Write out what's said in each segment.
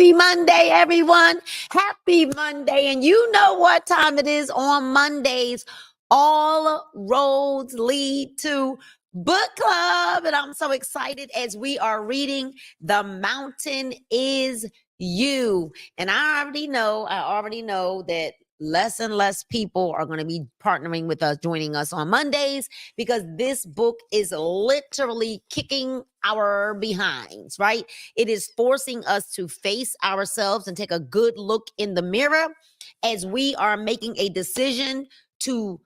Happy Monday, everyone. Happy Monday. And you know what time it is on Mondays. All roads lead to book club. And I'm so excited as we are reading The Mountain is You. And I already know that less and less people are going to be partnering with us, joining us on Mondays, because this book is literally kicking our behinds, right? It is forcing us to face ourselves and take a good look in the mirror as we are making a decision to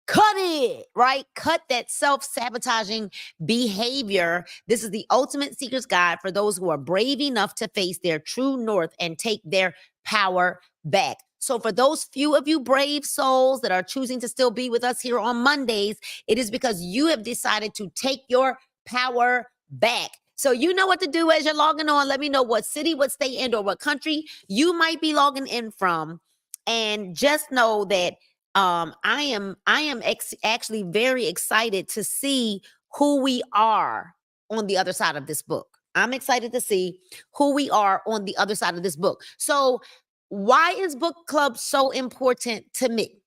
cut it, right? Cut that self-sabotaging behavior. This is the ultimate seeker's guide for those who are brave enough to face their true north and take their power back. So for those few of you brave souls that are choosing to still be with us here on Mondays, it is because you have decided to take your power back. So you know what to do as you're logging on. Let me know what city, what state, and or what country you might be logging in from. And just know that I am actually very excited to see who we are on the other side of this book. I'm excited to see who we are on the other side of this book. So why is book club so important to me?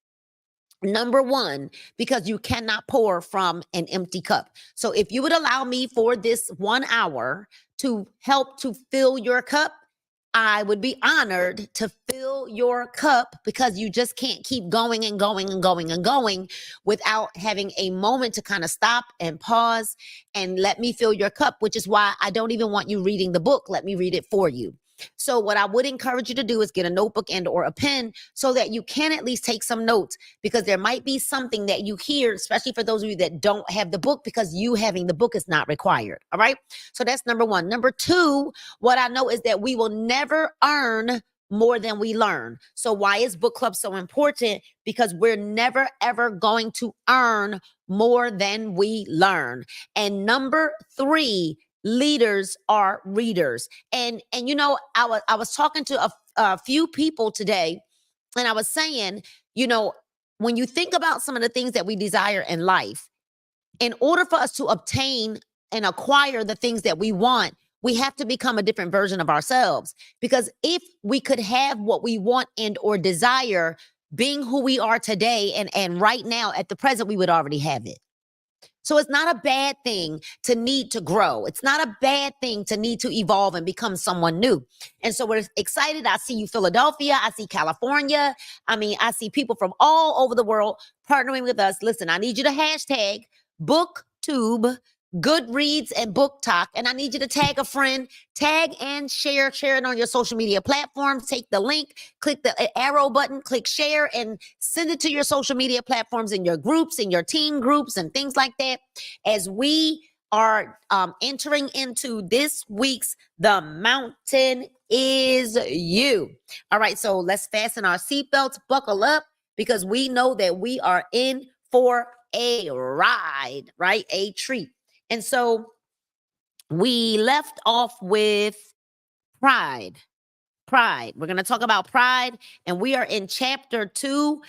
Number one, because you cannot pour from an empty cup. So if you would allow me for this 1 hour to help to fill your cup, I would be honored to fill your cup, because you just can't keep going and going and going and going without having a moment to kind of stop and pause and let me fill your cup, which is why I don't even want you reading the book. Let me read it for you. So what I would encourage you to do is get a notebook and or a pen so that you can at least take some notes, because there might be something that you hear, especially for those of you that don't have the book, because you having the book is not required. All right. So that's number one. Number two, what I know is that we will never earn more than we learn. So why is book club so important? Because we're never, ever going to earn more than we learn. And number three, leaders are readers. And you know, I was talking to a few people today, and I was saying, you know, when you think about some of the things that we desire in life, in order for us to obtain and acquire the things that we want, we have to become a different version of ourselves. Because if we could have what we want and or desire, being who we are today and right now at the present, we would already have it. So it's not a bad thing to need to grow. It's not a bad thing to need to evolve and become someone new. And so we're excited. I see you, Philadelphia. I see California. I mean, I see people from all over the world partnering with us. Listen, I need you to hashtag BookTube, Goodreads, and Book Talk. And I need you to tag a friend, tag and share it on your social media platforms. Take the link, click the arrow button, click share, and send it to your social media platforms, in your groups, in your team groups, and things like that. As we are entering into this week's The Mountain is You. All right, so let's fasten our seatbelts, buckle up, because we know that we are in for a ride, right? A treat. And so we left off with pride. Pride. We're going to talk about pride, and we are in chapter 2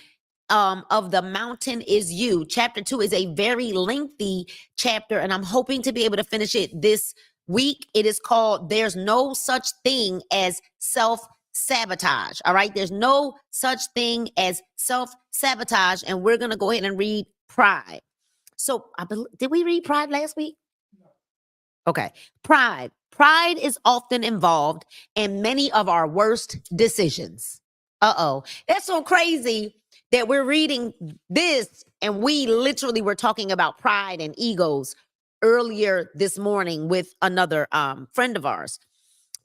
of The Mountain is You. Chapter 2 is a very lengthy chapter, and I'm hoping to be able to finish it this week. It is called There's No Such Thing as Self-Sabotage. All right. There's no such thing as self-sabotage. And we're going to go ahead and read pride. So did we read pride last week? Okay. Pride. Pride is often involved in many of our worst decisions. That's so crazy that we're reading this, and we literally were talking about pride and egos earlier this morning with another friend of ours.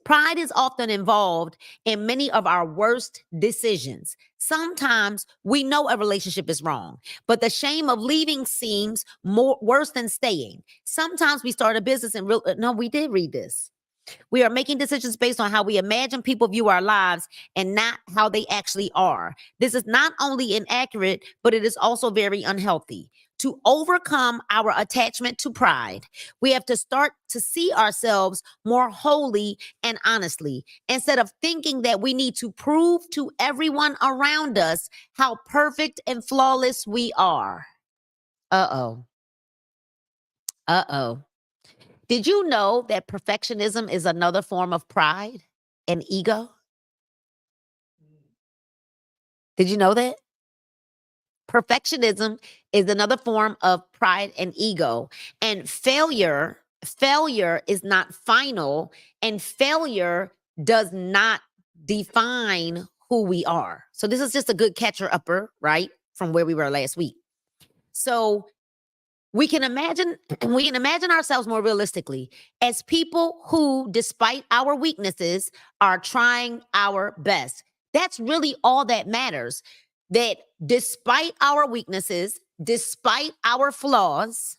Pride is often involved in many of our worst decisions. Sometimes we know a relationship is wrong, but the shame of leaving seems worse than staying. Sometimes we start a business and no, we did read this. We are making decisions based on how we imagine people view our lives and not how they actually are. This is not only inaccurate, but it is also very unhealthy. To overcome our attachment to pride, we have to start to see ourselves more wholly and honestly, instead of thinking that we need to prove to everyone around us how perfect and flawless we are. Uh-oh. Did you know that perfectionism is another form of pride? and ego? Did you know that? Perfectionism is another form of pride and ego. And failure is not final, and failure does not define who we are. So this is just a good catcher upper, right? From where we were last week. So we can imagine ourselves more realistically as people who, despite our weaknesses, are trying our best. That's really all that matters. That despite our weaknesses, despite our flaws,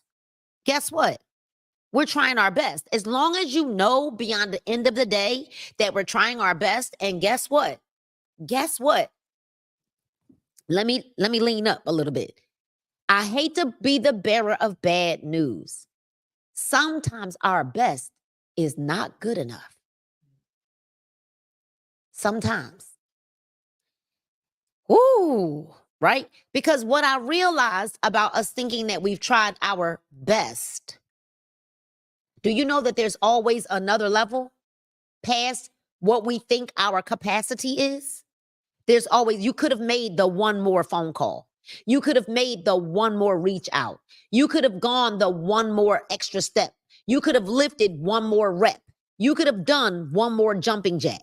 guess what? We're trying our best. As long as you know beyond the end of the day that we're trying our best, and guess what? Guess what? Let me lean up a little bit. I hate to be the bearer of bad news. Sometimes our best is not good enough. Sometimes. Ooh, right? Because what I realized about us thinking that we've tried our best, do you know that there's always another level past what we think our capacity is? There's always, you could have made the one more phone call. You could have made the one more reach out. You could have gone the one more extra step. You could have lifted one more rep. You could have done one more jumping jack.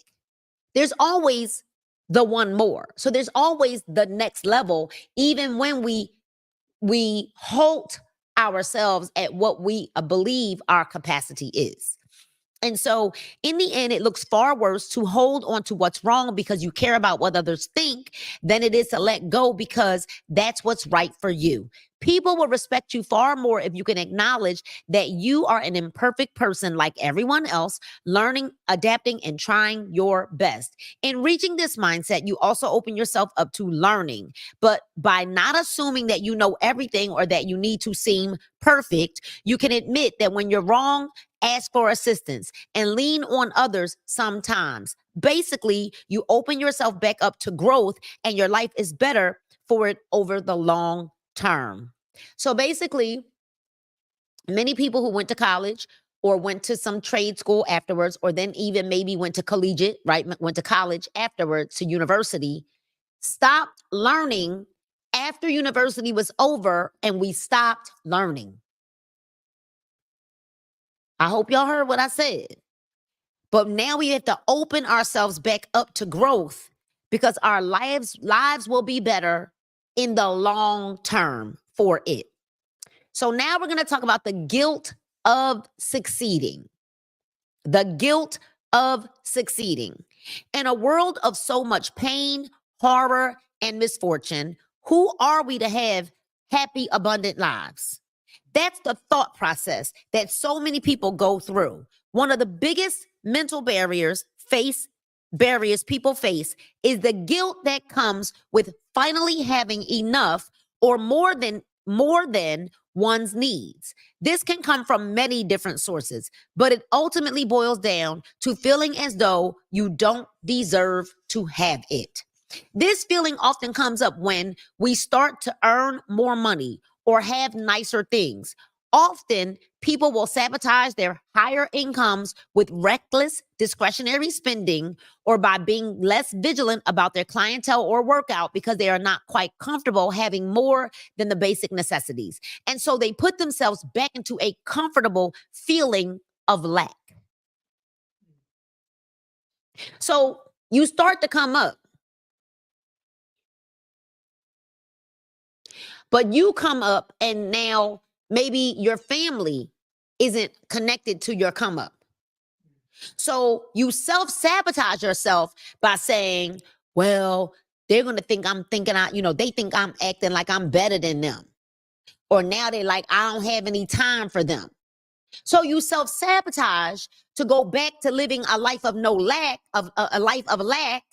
There's always the one more. So there's always the next level, even when we halt ourselves at what we believe our capacity is. And so in the end, it looks far worse to hold on to what's wrong because you care about what others think than it is to let go because that's what's right for you. People will respect you far more if you can acknowledge that you are an imperfect person like everyone else, learning, adapting, and trying your best. In reaching this mindset, you also open yourself up to learning. But by not assuming that you know everything or that you need to seem perfect, you can admit that when you're wrong, ask for assistance and lean on others sometimes. Basically, you open yourself back up to growth and your life is better for it over the long term. So basically, many people who went to college or went to some trade school afterwards, or then even maybe went to collegiate, right? Went to college afterwards to university, stopped learning after university was over and we stopped learning. I hope y'all heard what I said. But now we have to open ourselves back up to growth because our lives will be better in the long term for it. So now we're going to talk about the guilt of succeeding. The guilt of succeeding. In a world of so much pain, horror, and misfortune, who are we to have happy, abundant lives? That's the thought process that so many people go through. One of the biggest mental barriers people face is the guilt that comes with finally having enough or more than one's needs. This can come from many different sources, but it ultimately boils down to feeling as though you don't deserve to have it. This feeling often comes up when we start to earn more money or have nicer things. Often, people will sabotage their higher incomes with reckless discretionary spending or by being less vigilant about their clientele or workout because they are not quite comfortable having more than the basic necessities. And so they put themselves back into a comfortable feeling of lack. So you start to come up. But you come up and now maybe your family isn't connected to your come up. So you self-sabotage yourself by saying, well, they're going to think they think I'm acting like I'm better than them. Or now they're like, I don't have any time for them. So you self-sabotage to go back to living a life of no lack, a life of lack,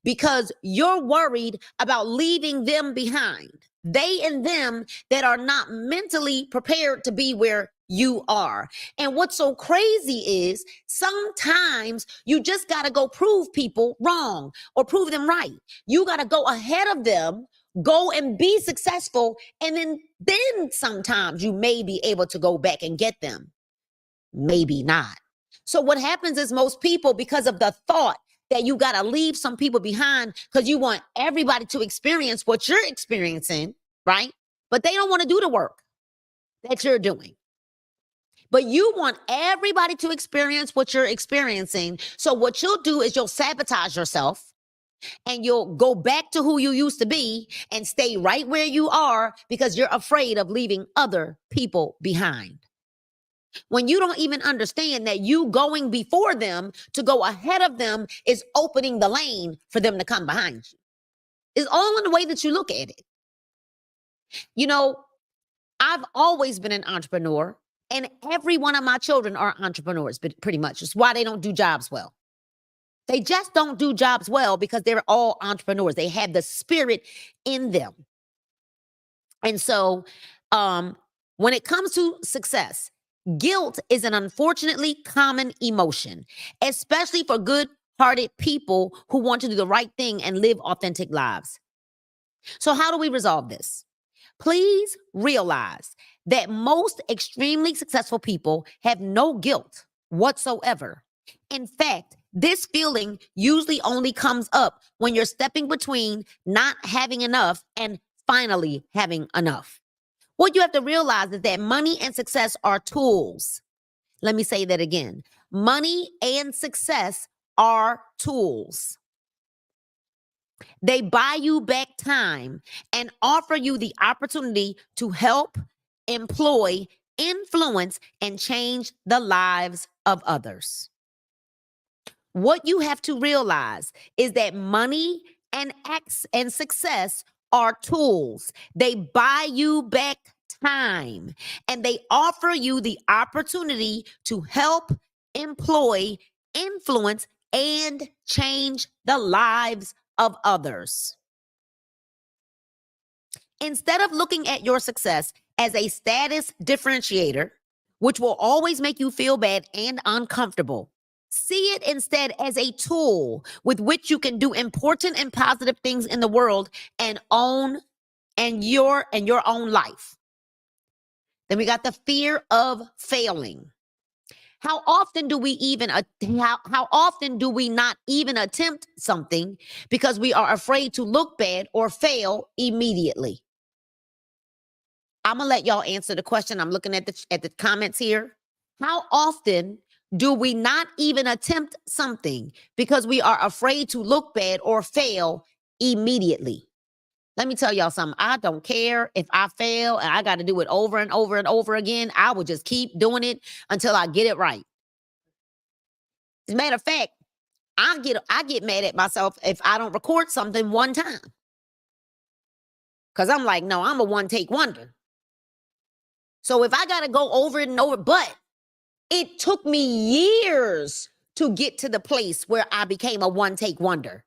because you're worried about leaving them behind. They and them that are not mentally prepared to be where you are. And what's so crazy is sometimes you just got to go prove people wrong or prove them right. You got to go ahead of them, go and be successful. And then sometimes you may be able to go back and get them. Maybe not. So what happens is most people, because of the thought that you got to leave some people behind because you want everybody to experience what you're experiencing, right? But they don't want to do the work that you're doing. But you want everybody to experience what you're experiencing. So what you'll do is you'll sabotage yourself and you'll go back to who you used to be and stay right where you are because you're afraid of leaving other people behind. When you don't even understand that you going before them to go ahead of them is opening the lane for them to come behind you. It's all in the way that you look at it. You know, I've always been an entrepreneur, and every one of my children are entrepreneurs, but pretty much. It's why they don't do jobs well. They just don't do jobs well because they're all entrepreneurs. They have the spirit in them. And so when it comes to success, guilt is an unfortunately common emotion, especially for good-hearted people who want to do the right thing and live authentic lives. So how do we resolve this? Please realize that most extremely successful people have no guilt whatsoever. In fact, this feeling usually only comes up when you're stepping between not having enough and finally having enough. What you have to realize is that money and success are tools. Let me say that again. Money and success are tools. They buy you back time and offer you the opportunity to help, employ, influence, and change the lives of others. What you have to realize is that money and success are tools. They buy you back time and they offer you the opportunity to help, employ, influence, and change the lives of others. Instead of looking at your success as a status differentiator, which will always make you feel bad and uncomfortable, see it instead as a tool with which you can do important and positive things in the world and your own life. Then we got the fear of failing. How often do we not even attempt something because we are afraid to look bad or fail immediately? I'm going to let y'all answer the question. I'm looking at the comments here. How often do we not even attempt something because we are afraid to look bad or fail immediately? Let me tell y'all something. I don't care if I fail and I got to do it over and over and over again. I will just keep doing it until I get it right. As a matter of fact, I get mad at myself if I don't record something one time. Because I'm like, no, I'm a one-take wonder. So if I got to go over it and over, but it took me years to get to the place where I became a one-take wonder.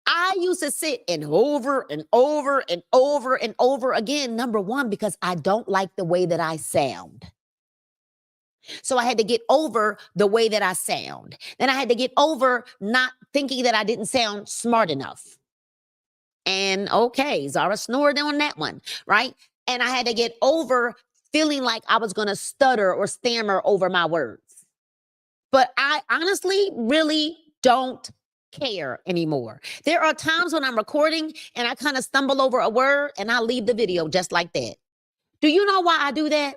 I used to sit and over and over and over and over again, number one, because I don't like the way that I sound. So I had to get over the way that I sound. Then I had to get over not thinking that I didn't sound smart enough. And okay, Zara snored on that one, right? And I had to get over feeling like I was going to stutter or stammer over my words. But I honestly really don't care anymore. There are times when I'm recording and I kind of stumble over a word and I leave the video just like that. Do you know why I do that?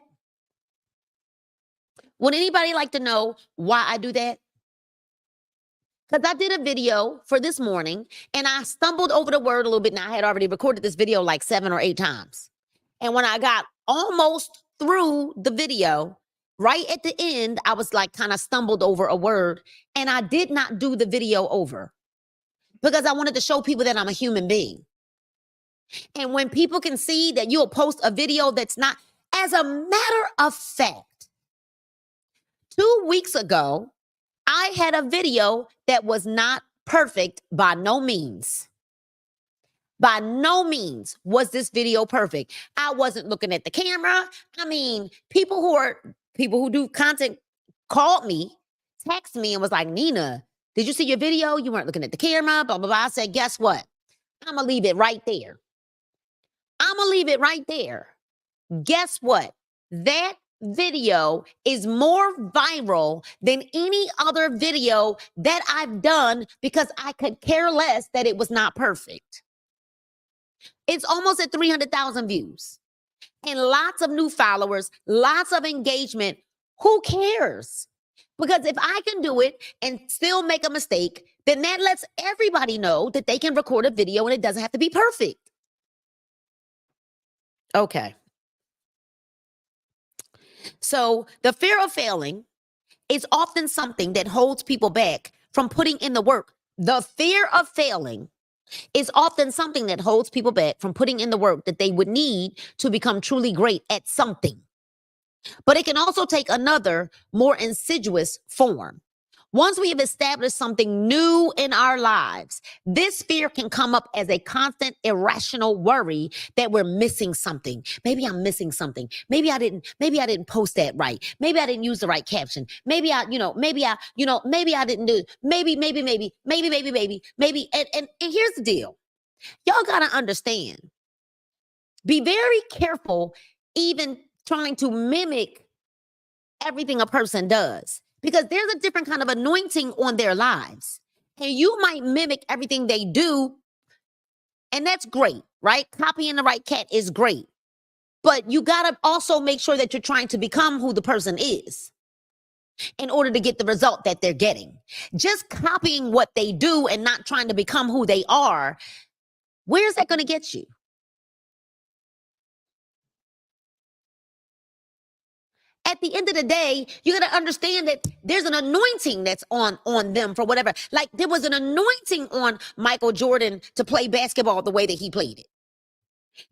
Would anybody like to know why I do that? Because I did a video for this morning and I stumbled over the word a little bit. And I had already recorded this video like 7 or 8 times. And when I got almost through the video, right at the end, I was like kind of stumbled over a word and I did not do the video over because I wanted to show people that I'm a human being. And when people can see that you'll post a video that's not, as a matter of fact, 2 weeks ago, I had a video that was not perfect by no means. By no means was this video perfect. I wasn't looking at the camera. I mean, people who do content called me, texted me and was like, Nina, did you see your video? You weren't looking at the camera, blah, blah, blah. I said, guess what? I'm going to leave it right there. I'm going to leave it right there. Guess what? That video is more viral than any other video that I've done because I could care less that it was not perfect. It's almost at 300,000 views and lots of new followers, lots of engagement. Who cares? Because if I can do it and still make a mistake, then that lets everybody know that they can record a video and it doesn't have to be perfect. Okay. So the fear of failing is often something that holds people back from putting in the work. The fear of failing is often something that holds people back from putting in the work that they would need to become truly great at something. But it can also take another, more insidious form. Once we have established something new in our lives, this fear can come up as a constant irrational worry that we're missing something. Maybe I'm missing something. Maybe I didn't post that right. Maybe I didn't use the right caption. Maybe I didn't do, maybe. And here's the deal. Y'all got to understand. Be very careful even trying to mimic everything a person does. Because there's a different kind of anointing on their lives. And you might mimic everything they do. And that's great, right? Copying the right cat is great. But you got to also make sure that you're trying to become who the person is in order to get the result that they're getting. Just copying what they do and not trying to become who they are, where's that going to get you? At the end of the day, you got to understand that there's an anointing that's on them for whatever. Like there was an anointing on Michael Jordan to play basketball the way that he played it.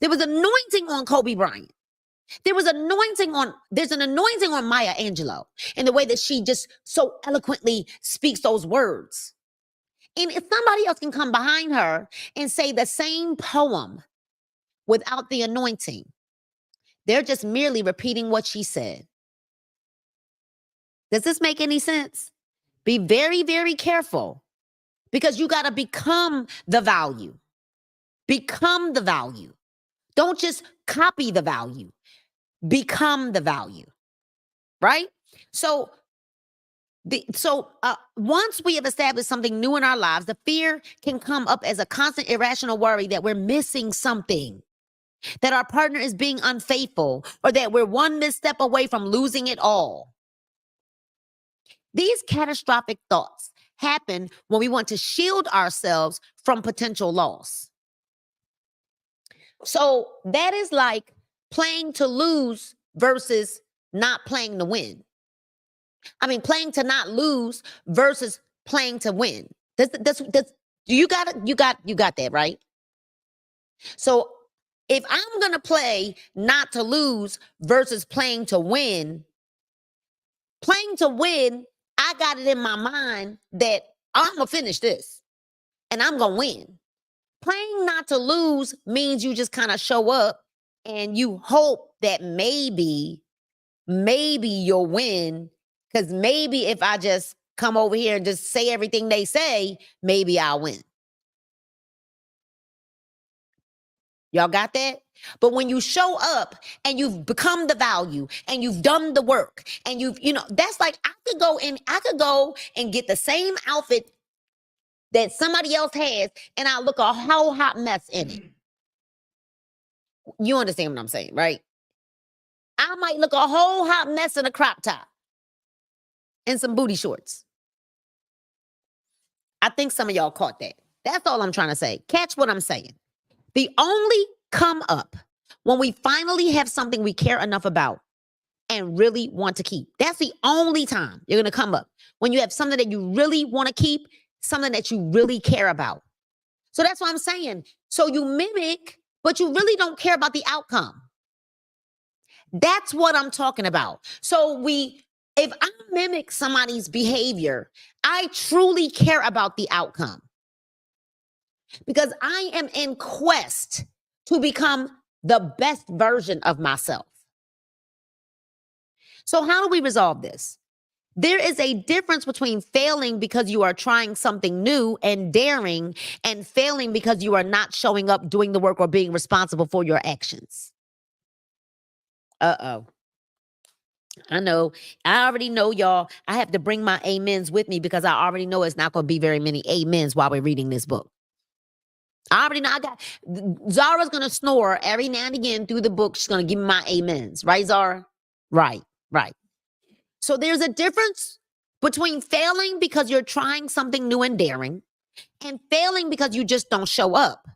There was anointing on Kobe Bryant. There's an anointing on Maya Angelou in the way that she just so eloquently speaks those words. And if somebody else can come behind her and say the same poem without the anointing, they're just merely repeating what she said. Does this make any sense? Be very, very careful because you got to become the value. Become the value. Don't just copy the value. Become the value, right? So once we have established something new in our lives, the fear can come up as a constant irrational worry that we're missing something, that our partner is being unfaithful, or that we're one misstep away from losing it all. These catastrophic thoughts happen when we want to shield ourselves from potential loss. So that is like playing to lose versus not playing to win. I mean, playing to not lose versus playing to win. You got that, right? So if I'm going to play not to lose versus playing to win, I got it in my mind that I'm going to finish this and I'm going to win. Playing not to lose means you just kind of show up and you hope that maybe you'll win. Because maybe if I just come over here and just say everything they say, maybe I'll win. Y'all got that? But when you show up and you've become the value and you've done the work and that's like I could go and get the same outfit that somebody else has and I'll look a whole hot mess in it. You understand what I'm saying, right? I might look a whole hot mess in a crop top and some booty shorts. I think some of y'all caught that. That's all I'm trying to say. Catch what I'm saying. The only come up when we finally have something we care enough about and really want to keep. That's the only time you're going to come up. When you have something that you really want to keep, something that you really care about. So that's what I'm saying. So you mimic, but you really don't care about the outcome. That's what I'm talking about. So if I mimic somebody's behavior, I truly care about the outcome. Because I am in quest to become the best version of myself. So how do we resolve this? There is a difference between failing because you are trying something new and daring and failing because you are not showing up, doing the work, or being responsible for your actions. Uh-oh. I know. I already know, y'all. I have to bring my amens with me because I already know it's not going to be very many amens while we're reading this book. I already know. Zara's going to snore every now and again through the book. She's going to give me my amens. Right, Zara? Right, right. So there's a difference between failing because you're trying something new and daring and failing because you just don't show up.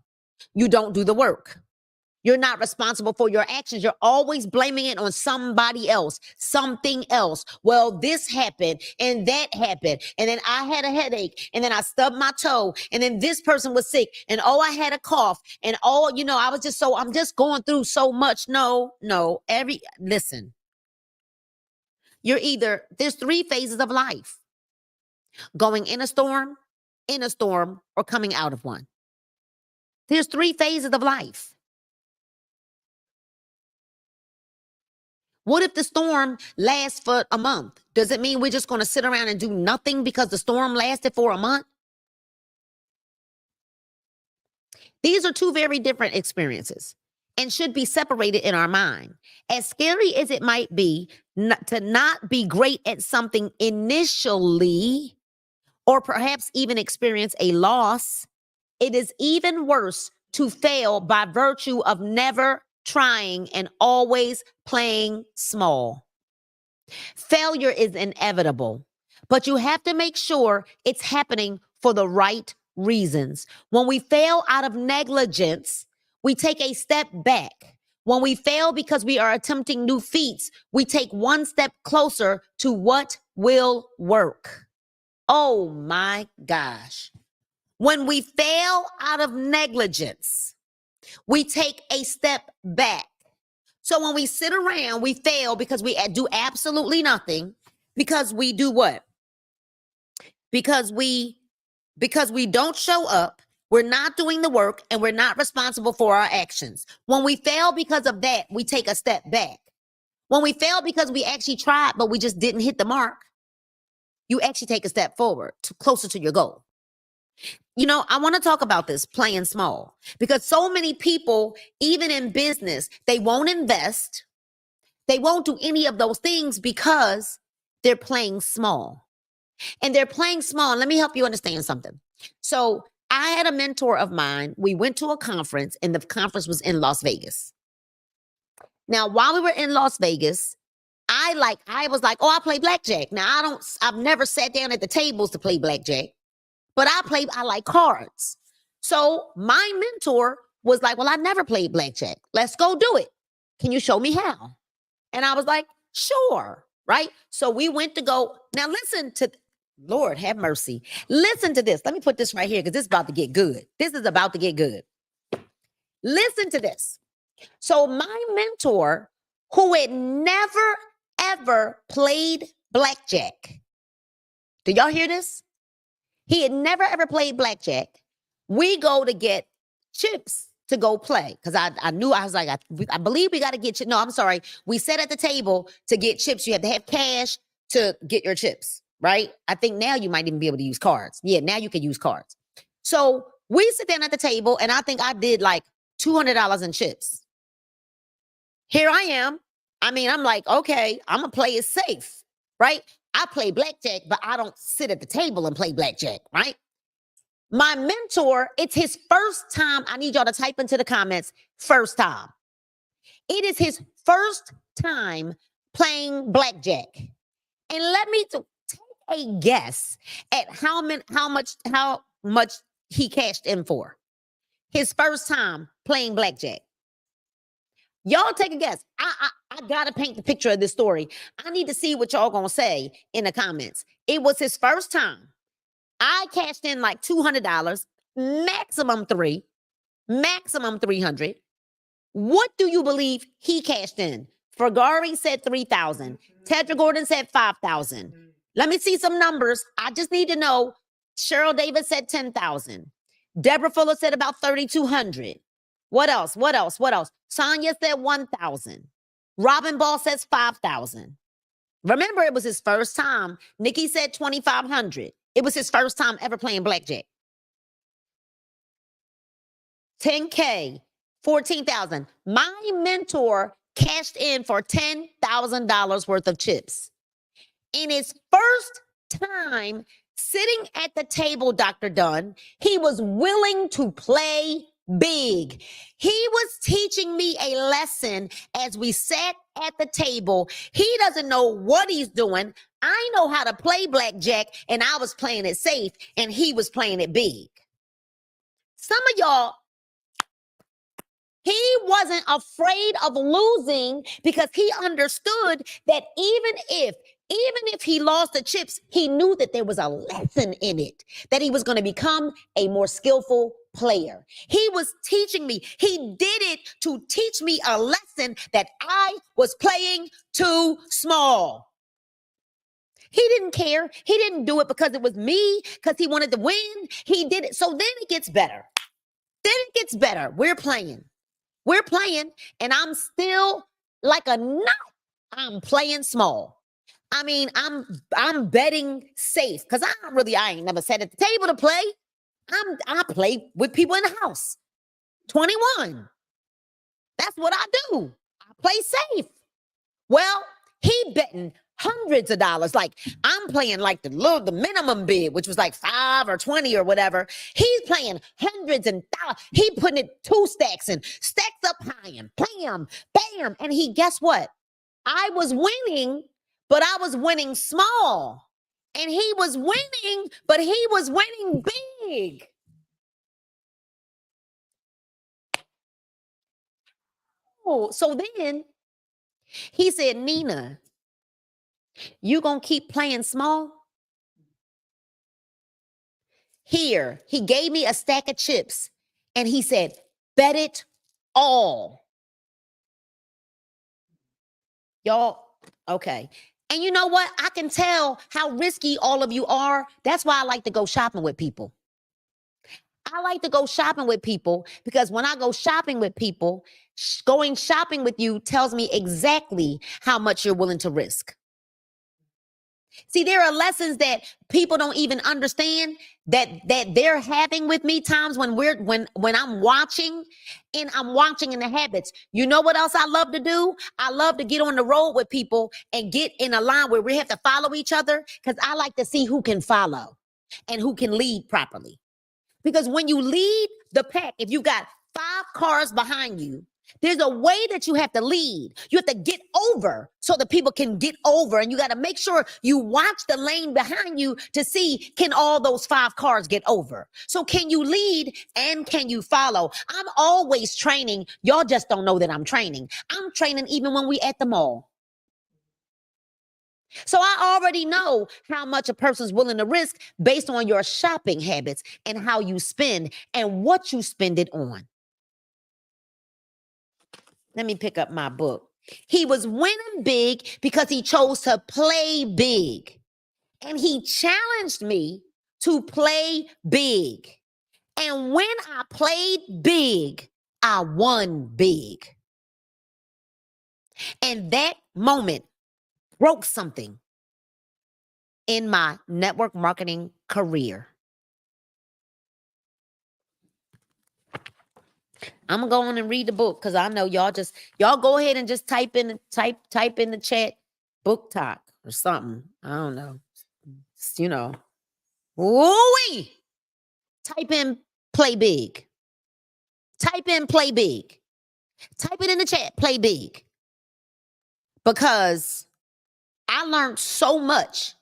You don't do the work. You're not responsible for your actions. You're always blaming it on somebody else, something else. Well, this happened and that happened. And then I had a headache and then I stubbed my toe and then this person was sick and oh, I had a cough and oh, I'm just going through so much. No, listen, there's 3 phases of life: going in a storm, or coming out of one. There's 3 phases of life. What if the storm lasts for a month? Does it mean we're just going to sit around and do nothing because the storm lasted for a month? These are 2 very different experiences and should be separated in our mind. As scary as it might be to not be great at something initially, or perhaps even experience a loss, it is even worse to fail by virtue of never trying and always playing small. Failure is inevitable, but you have to make sure it's happening for the right reasons. When we fail out of negligence, we take a step back. When we fail because we are attempting new feats, we take one step closer to what will work. Oh my gosh. When we fail out of negligence, we take a step back. So when we sit around, we fail because we do absolutely nothing, because we do what? Because we don't show up, we're not doing the work, and we're not responsible for our actions. When we fail because of that, we take a step back. When we fail because we actually tried, but we just didn't hit the mark, you actually take a step forward, closer to your goal. I want to talk about this, playing small, because so many people, even in business, they won't invest. They won't do any of those things because they're playing small. And they're playing small. And let me help you understand something. So I had a mentor of mine. We went to a conference, and the conference was in Las Vegas. Now, while we were in Las Vegas, I was like, oh, I play blackjack. Now, I've never sat down at the tables to play blackjack. But I like cards. So my mentor was like, well, I never played blackjack. Let's go do it. Can you show me how? And I was like, sure. Right. So we went to go. Now listen to, Lord have mercy. Listen to this. Let me put this right here because this is about to get good. This is about to get good. Listen to this. So my mentor, who had never, ever played blackjack. Do y'all hear this? He had never, ever played blackjack. We go to get chips to go play because I knew, I was like, I believe we got to get chips. No, I'm sorry. We sat at the table to get chips. You have to have cash to get your chips, right? I think now you might even be able to use cards. Yeah, now you can use cards. So we sit down at the table, and I think I did like $200 in chips. Here I am. I'm like, okay, I'm going to play it safe, right? I play blackjack, but I don't sit at the table and play blackjack, right? My mentor, it's his first time. I need y'all to type into the comments, first time. It is his first time playing blackjack. And let me take a guess at how much he cashed in for. His first time playing blackjack. Y'all take a guess. I gotta paint the picture of this story. I need to see what y'all gonna say in the comments. It was his first time. I cashed in like $200, maximum $300. What do you believe he cashed in? Fergari said 3,000. Tedra Gordon said 5,000. Let me see some numbers. I just need to know. Cheryl Davis said 10,000. Deborah Fuller said about 3,200. What else? Sonia said 1,000. Robin Ball says 5,000. Remember, it was his first time. Nikki said 2,500. It was his first time ever playing blackjack. 10K, 14,000. My mentor cashed in for $10,000 worth of chips. In his first time sitting at the table, Dr. Dunn, he was willing to play big. He was teaching me a lesson as we sat at the table. He doesn't know what he's doing. I know how to play blackjack, and I was playing it safe, and he was playing it big. Some of y'all, he wasn't afraid of losing because he understood that even if he lost the chips, he knew that there was a lesson in it, that he was going to become a more skillful player. He was teaching me. He did it to teach me a lesson that I was playing too small. He didn't care. He didn't do it because it was me, because he wanted to win. He did it. So then it gets better. We're playing, and I'm still like a nut. I'm playing small. I mean, I'm betting safe because I ain't never sat at the table to play. I play with people in the house. 21. That's what I do. I play safe. Well, he betting hundreds of dollars. Like I'm playing like the minimum bid, which was like 5 or 20 or whatever. He's playing hundreds and thousands. He putting it 2 stacks and stacks up high and bam, bam. And guess what? I was winning, but I was winning small. And he was winning, but he was winning big. Oh, so then he said, Nina, you gonna keep playing small? Here, he gave me a stack of chips and he said, bet it all. Y'all, okay. And you know what? I can tell how risky all of you are. That's why I like to go shopping with people. I like to go shopping with people because when I go shopping with people, going shopping with you tells me exactly how much you're willing to risk. See, there are lessons that people don't even understand that they're having with me times when I'm watching and I'm watching in the habits. You know what else I love to do? I love to get on the road with people and get in a line where we have to follow each other because I like to see who can follow and who can lead properly. Because when you lead the pack, if you got 5 cars behind you, there's a way that you have to lead. You have to get over so that people can get over. And you got to make sure you watch the lane behind you to see, can all those 5 cars get over? So can you lead and can you follow? I'm always training. Y'all just don't know that I'm training. I'm training even when we at the mall. So I already know how much a person's willing to risk based on your shopping habits and how you spend and what you spend it on. Let me pick up my book. He was winning big because he chose to play big. And he challenged me to play big. And when I played big, I won big. And that moment broke something in my network marketing career. I'm gonna go on and read the book because I know y'all go ahead and just type in the chat book talk or something. I don't know. You know. Ooh-wee. Type in play big. Type in play big. Type it in the chat, play big. Because I learned so much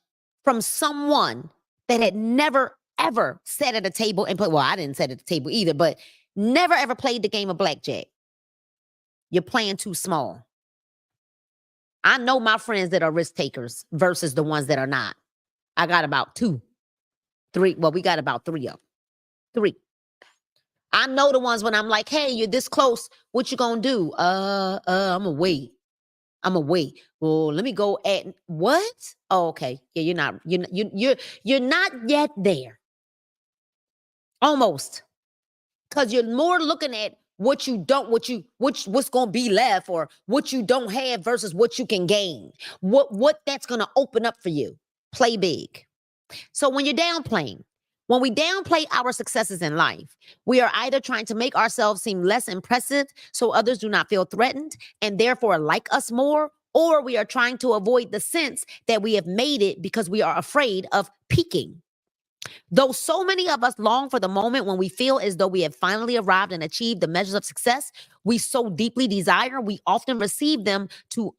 from someone that had never, ever sat at a table and played. Well, I didn't sit at the table either, but never, ever played the game of blackjack. You're playing too small. I know my friends that are risk takers versus the ones that are not. I got about 2, 3. Well, we got about 3 of them. 3. I know the ones when I'm like, hey, you're this close. What you gonna do? I'm gonna wait. Well, let me go at what? Oh, okay. Yeah, you're not yet there. Almost. Because you're more looking at what's going to be left or what you don't have versus what you can gain. What that's going to open up for you. Play big. So when you're down playing, When we downplay our successes in life, we are either trying to make ourselves seem less impressive so others do not feel threatened and therefore like us more, or we are trying to avoid the sense that we have made it because we are afraid of peaking. Though so many of us long for the moment when we feel as though we have finally arrived and achieved the measures of success we so deeply desire, we often receive them to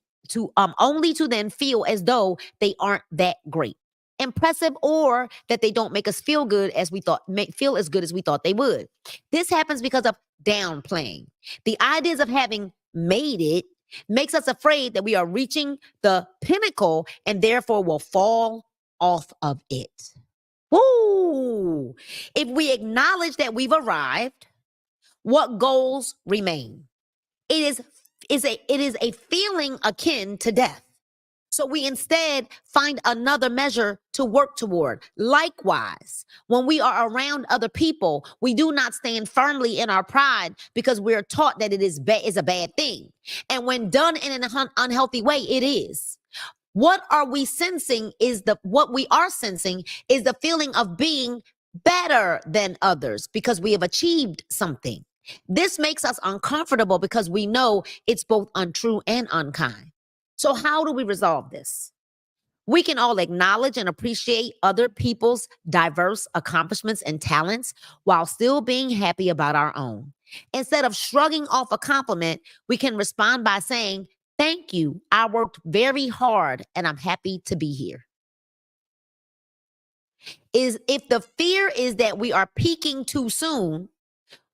only to then feel as though they aren't that great, impressive, or that they don't make us feel good as we thought, feel as good as we thought they would. This happens because of downplaying. The ideas of having made it makes us afraid that we are reaching the pinnacle and therefore will fall off of it. Woo! If we acknowledge that we've arrived, what goals remain? It is a feeling akin to death. So we instead find another measure to work toward. Likewise, when we are around other people, we do not stand firmly in our pride because we're taught that it is a bad thing. And when done in an unhealthy way, it is. What we are sensing is the feeling of being better than others because we have achieved something. This makes us uncomfortable because we know it's both untrue and unkind. So how do we resolve this? We can all acknowledge and appreciate other people's diverse accomplishments and talents while still being happy about our own. Instead of shrugging off a compliment, we can respond by saying, "Thank you. I worked very hard and I'm happy to be here." If the fear is that we are peaking too soon,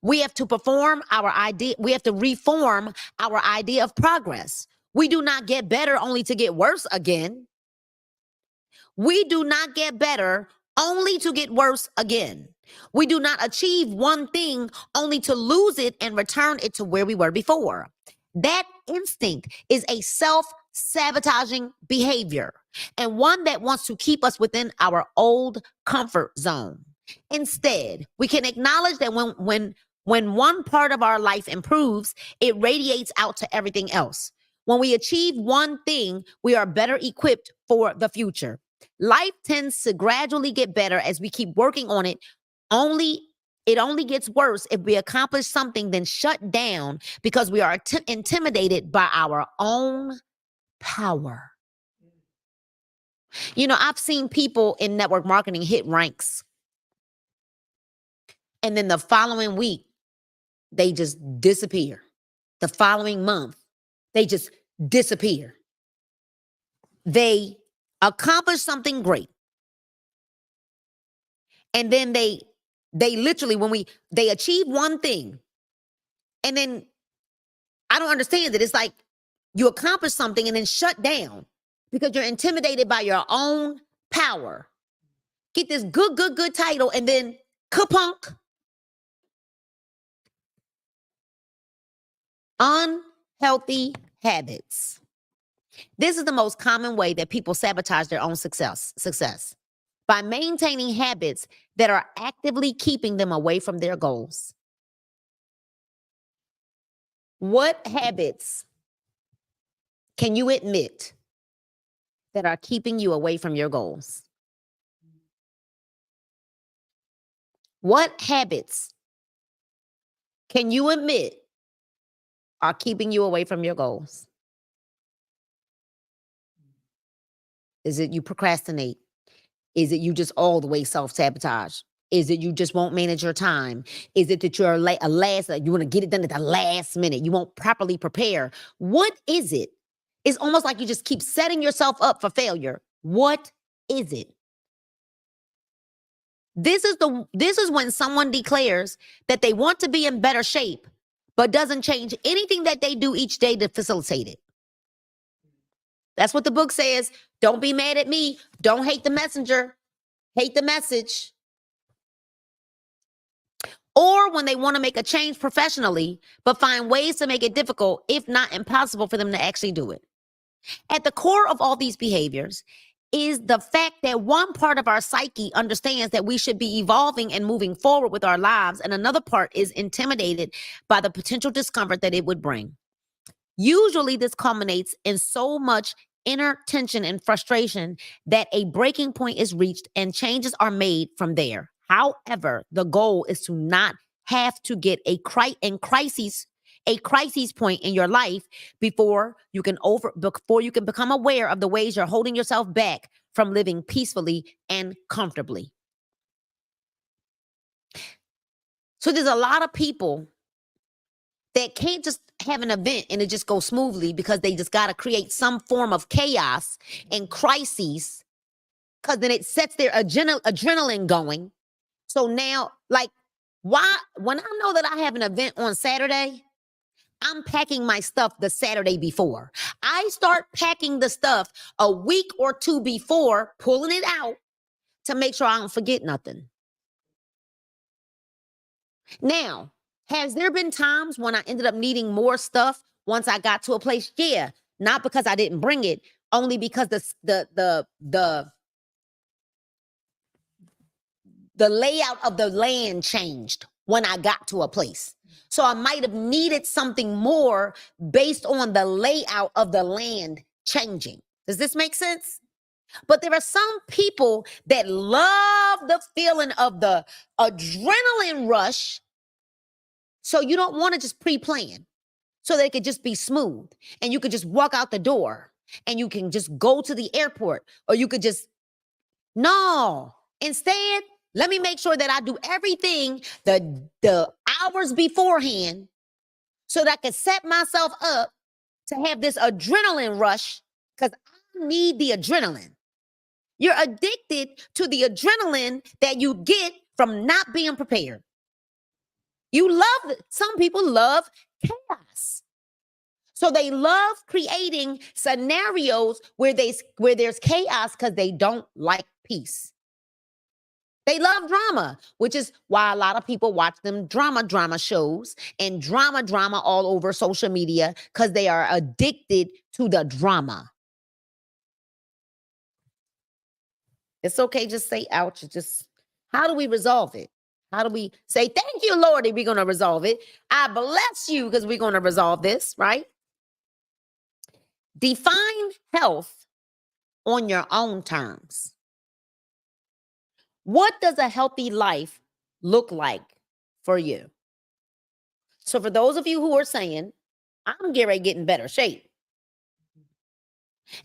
we have to reform our idea of progress. We do not get better only to get worse again. We do not get better only to get worse again. We do not achieve one thing only to lose it and return it to where we were before. That instinct is a self-sabotaging behavior and one that wants to keep us within our old comfort zone. Instead, we can acknowledge that when one part of our life improves, it radiates out to everything else. When we achieve one thing, we are better equipped for the future. Life tends to gradually get better as we keep working on it. It only gets worse if we accomplish something then shut down because we are intimidated by our own power. You know, I've seen people in network marketing hit ranks, and then the following week, they just disappear. The following month, they just disappear. They accomplish something great. And then they literally, they achieve one thing, and then I don't understand it. It's like you accomplish something and then shut down because you're intimidated by your own power. Get this good title and then kapunk. Unhealthy habits. This is the most common way that people sabotage their own success by maintaining habits that are actively keeping them away from their goals. What habits can you admit that are keeping you away from your goals? What habits can you admit are keeping you away from your goals? Is it you procrastinate? Is it you just all the way self-sabotage? Is it you just won't manage your time? Is it that you're you want to get it done at the last minute? You won't properly prepare. What is it? It's almost like you just keep setting yourself up for failure. What is it? This is when someone declares that they want to be in better shape, but doesn't change anything that they do each day to facilitate it. That's what the book says. Don't be mad at me. Don't hate the messenger. Hate the message. Or when they want to make a change professionally, but find ways to make it difficult, if not impossible, for them to actually do it. At the core of all these behaviors is the fact that one part of our psyche understands that we should be evolving and moving forward with our lives, and another part is intimidated by the potential discomfort that it would bring. Usually this culminates in so much inner tension and frustration that a breaking point is reached and changes are made from there. However, the goal is to not have to get a crisis point in your life before you can become aware of the ways you're holding yourself back from living peacefully and comfortably. So there's a lot of people that can't just have an event and it just goes smoothly because they just got to create some form of chaos and crises, because then it sets their adrenaline going. So now, like, why, when I know that I have an event on Saturday, I'm packing my stuff the Saturday before. I start packing the stuff a week or two before, pulling it out to make sure I don't forget nothing. Now, has there been times when I ended up needing more stuff once I got to a place? Yeah, not because I didn't bring it, only because the layout of the land changed when I got to a place. So I might have needed something more based on the layout of the land changing. Does this make sense? But there are some people that love the feeling of the adrenaline rush. So you don't want to just pre-plan, so that it could just be smooth and you could just walk out the door and you can just go to the airport, or you could just, no. Instead, let me make sure that I do everything the hours beforehand so that I can set myself up to have this adrenaline rush, because I need the adrenaline. You're addicted to the adrenaline that you get from not being prepared. Some people love chaos. So they love creating scenarios where there's chaos because they don't like peace. They love drama, which is why a lot of people watch them drama shows and drama all over social media, because they are addicted to the drama. It's okay, just say ouch. How do we resolve it? How do we say, thank you, Lord, we're going to resolve it? I bless you because we're going to resolve this, right? Define health on your own terms. What does a healthy life look like for you? So for those of you who are saying, I'm getting in better shape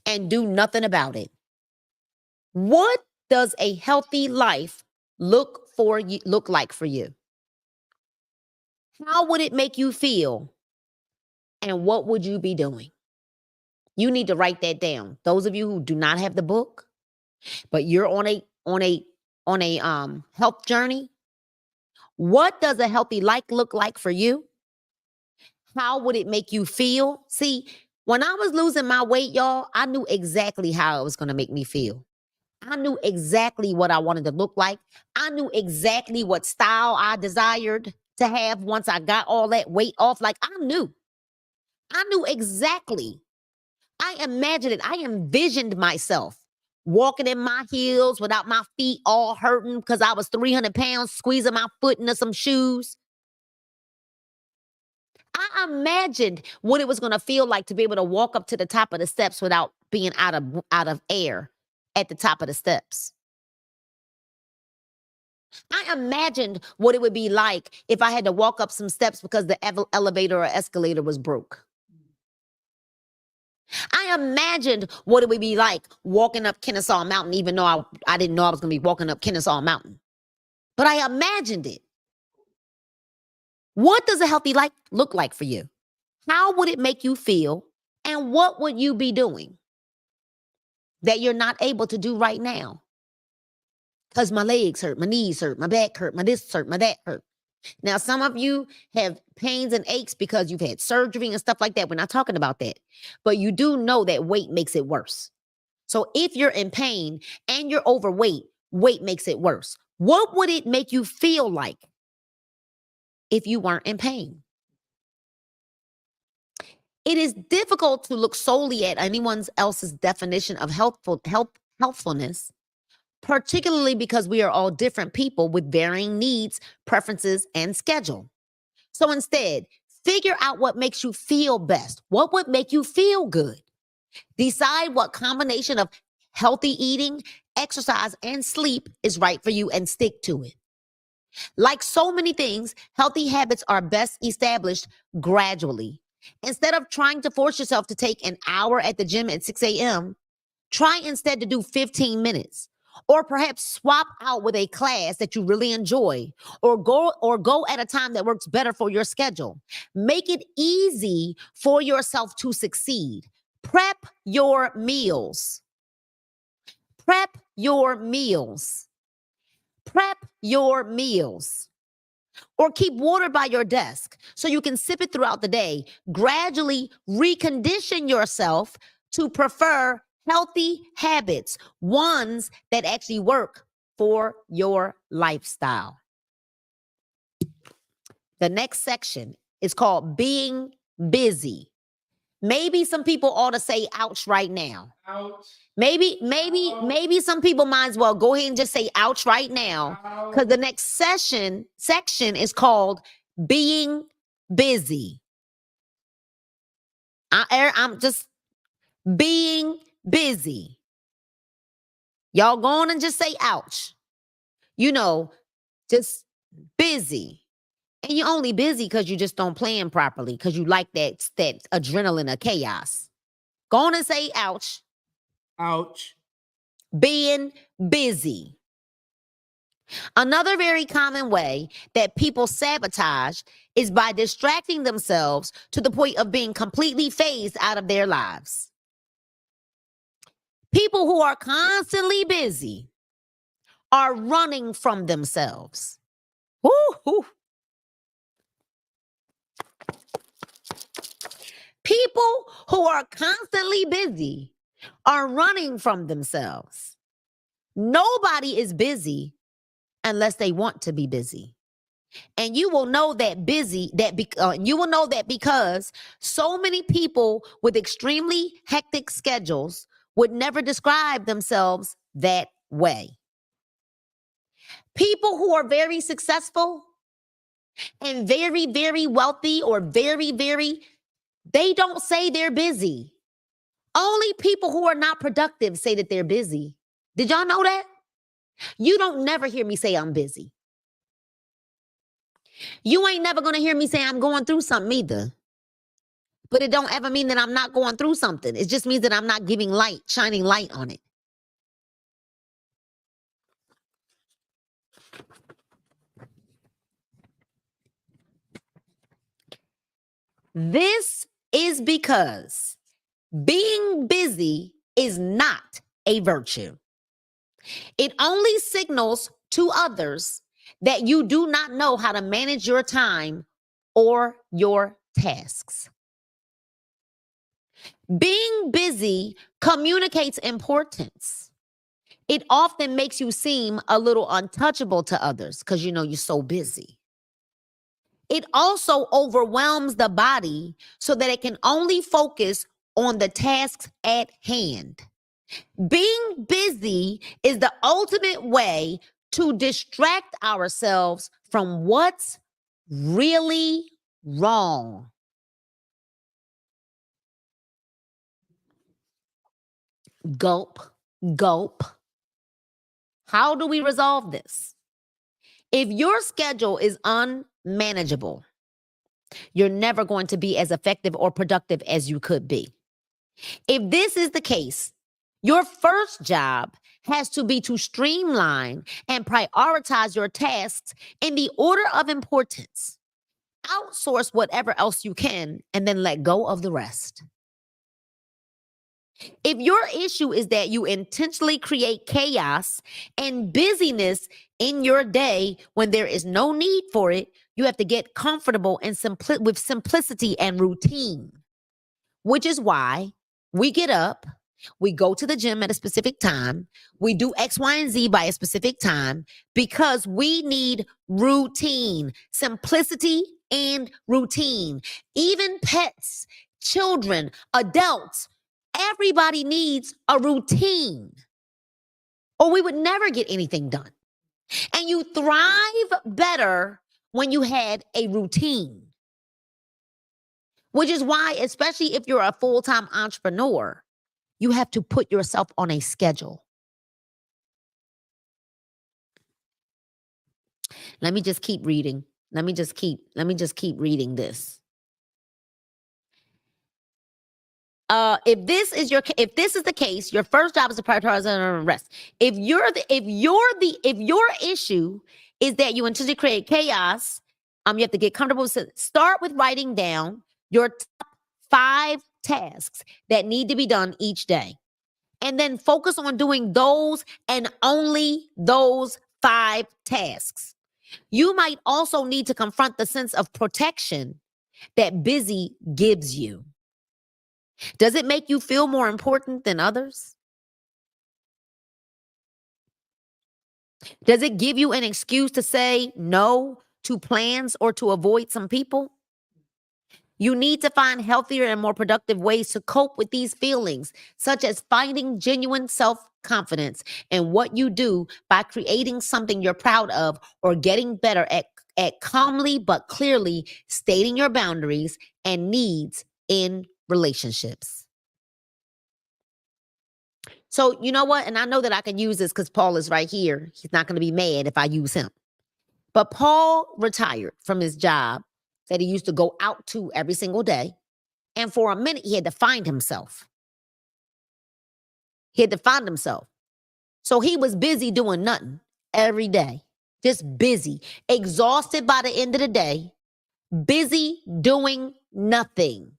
and do nothing about it, what does a healthy life look like for you? How would it make you feel? And what would you be doing? You need to write that down. Those of you who do not have the book, but you're on a health journey, what does a healthy life look like for you? How would it make you feel? See, when I was losing my weight, y'all, I knew exactly how it was going to make me feel. I knew exactly what I wanted to look like. I knew exactly what style I desired to have once I got all that weight off. Like, I knew exactly. I imagined it. I envisioned myself walking in my heels without my feet all hurting because I was 300 pounds, squeezing my foot into some shoes. I imagined what it was going to feel like to be able to walk up to the top of the steps without being out of air at the top of the steps. I imagined what it would be like if I had to walk up some steps because the elevator or escalator was broke. I imagined what it would be like walking up Kennesaw Mountain, even though I didn't know I was going to be walking up Kennesaw Mountain. But I imagined it. What does a healthy life look like for you? How would it make you feel? And what would you be doing that you're not able to do right now? Because my legs hurt, my knees hurt, my back hurt, my this hurt, my that hurt. Now, some of you have pains and aches because you've had surgery and stuff like that. We're not talking about that. But you do know that weight makes it worse. So if you're in pain and you're overweight, weight makes it worse. What would it make you feel like if you weren't in pain? It is difficult to look solely at anyone else's definition of healthfulness, particularly because we are all different people with varying needs, preferences, and schedule. So instead, figure out what makes you feel best. What would make you feel good? Decide what combination of healthy eating, exercise, and sleep is right for you and stick to it. Like so many things, healthy habits are best established gradually. Instead of trying to force yourself to take an hour at the gym at 6 a.m., try instead to do 15 minutes. Or perhaps swap out with a class that you really enjoy, or go at a time that works better for your schedule. Make it easy for yourself to succeed. Prep your meals. Prep your meals. Prep your meals. Or keep water by your desk so you can sip it throughout the day. Gradually recondition yourself to prefer healthy habits, ones that actually work for your lifestyle. The next section is called being busy. Maybe some people ought to say ouch right now. Ouch. Maybe some people might as well go ahead and just say ouch right now, because the next section is called being busy. I'm just being busy. Y'all go on and just say ouch. Just busy. And you're only busy because you just don't plan properly, because you like that adrenaline of chaos. Go on and say ouch. Ouch. Being busy. Another very common way that people sabotage is by distracting themselves to the point of being completely phased out of their lives. People who are constantly busy are running from themselves. Woo-hoo. People who are constantly busy are running from themselves. Nobody is busy unless they want to be busy. And you will know that because so many people with extremely hectic schedules would never describe themselves that way. People who are very successful and very, very wealthy, or they don't say they're busy. Only people who are not productive say that they're busy. Did y'all know that? You don't never hear me say I'm busy. You ain't never going to hear me say I'm going through something either. But it don't ever mean that I'm not going through something. It just means that I'm not shining light on it. This is because being busy is not a virtue. It only signals to others that you do not know how to manage your time or your tasks. Being busy communicates importance. It often makes you seem a little untouchable to others because you're so busy. It also overwhelms the body so that it can only focus on the tasks at hand. Being busy is the ultimate way to distract ourselves from what's really wrong. Gulp, gulp. How do we resolve this? If your schedule is unmanageable, you're never going to be as effective or productive as you could be. If this is the case, your first job has to be to streamline and prioritize your tasks in the order of importance. Outsource whatever else you can and then let go of the rest. If your issue is that you intentionally create chaos and busyness in your day when there is no need for it, you have to get comfortable and with simplicity and routine, which is why we get up, we go to the gym at a specific time, we do X, Y, and Z by a specific time, because we need routine, simplicity and routine. Even pets, children, adults, everybody needs a routine, or we would never get anything done. And you thrive better when you had a routine, which is why, especially if you're a full-time entrepreneur, you have to put yourself on a schedule. Let me just keep reading. Let me just keep reading this. If this is the case, your first job is to prioritize and rest. If your issue is that you intentionally create chaos, you have to get comfortable. Start with writing down your top 5 tasks that need to be done each day. And then focus on doing those and only those 5 tasks. You might also need to confront the sense of protection that busy gives you. Does it make you feel more important than others? Does it give you an excuse to say no to plans or to avoid some people? You need to find healthier and more productive ways to cope with these feelings, such as finding genuine self-confidence in what you do by creating something you're proud of, or getting better at calmly but clearly stating your boundaries and needs in relationships. So you know what? And I know that I can use this because Paul is right here. He's not going to be mad if I use him. But Paul retired from his job that he used to go out to every single day. And for a minute, he had to find himself. So he was busy doing nothing every day. Just busy. Exhausted by the end of the day. Busy doing nothing.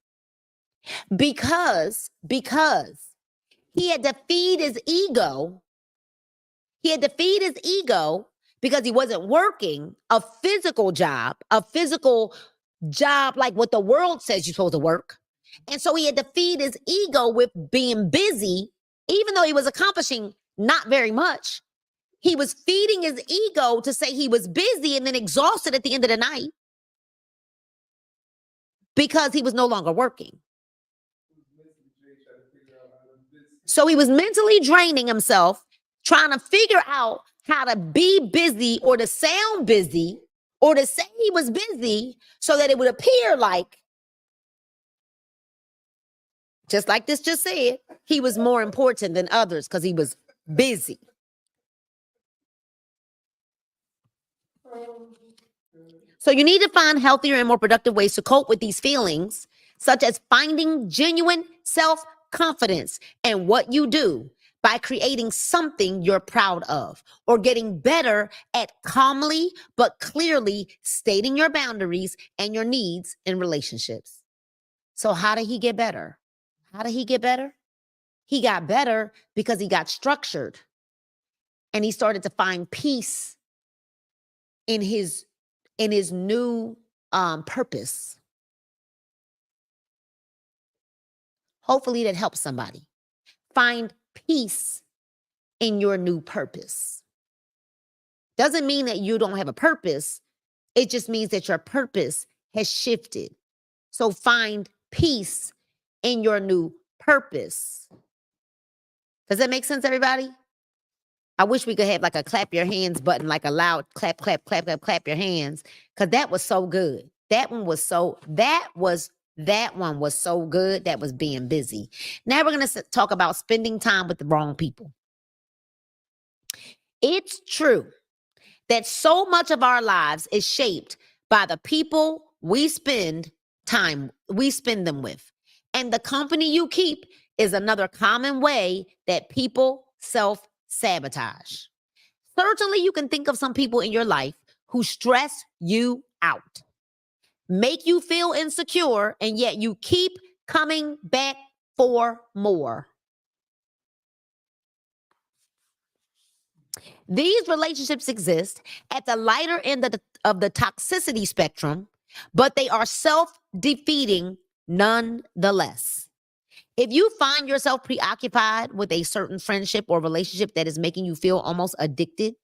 Because he had to feed his ego. Because he wasn't working a physical job like what the world says you're supposed to work. And so he had to feed his ego with being busy, even though he was accomplishing not very much. He was feeding his ego to say he was busy and then exhausted at the end of the night because he was no longer working. So he was mentally draining himself, trying to figure out how to be busy or to sound busy or to say he was busy so that it would appear like, just like this just said, he was more important than others because he was busy. So you need to find healthier and more productive ways to cope with these feelings, such as finding genuine self-confidence in what you do by creating something you're proud of, or getting better at calmly but clearly stating your boundaries and your needs in relationships. So how did he get better? He got better because he got structured and he started to find peace in his new purpose. Hopefully that helps somebody. Find peace in your new purpose. Doesn't mean that you don't have a purpose. It just means that your purpose has shifted. So find peace in your new purpose. Does that make sense, everybody? I wish we could have like a clap your hands button, like a loud clap, clap, clap, clap, clap your hands. Because that was so good. That one was so good. That was being busy. Now we're going to talk about spending time with the wrong people. It's true that so much of our lives is shaped by the people we spend them with. And the company you keep is another common way that people self-sabotage. Certainly, you can think of some people in your life who stress you out, make you feel insecure, and yet you keep coming back for more. These relationships exist at the lighter end of the toxicity spectrum, but they are self-defeating nonetheless. If you find yourself preoccupied with a certain friendship or relationship that is making you feel almost addicted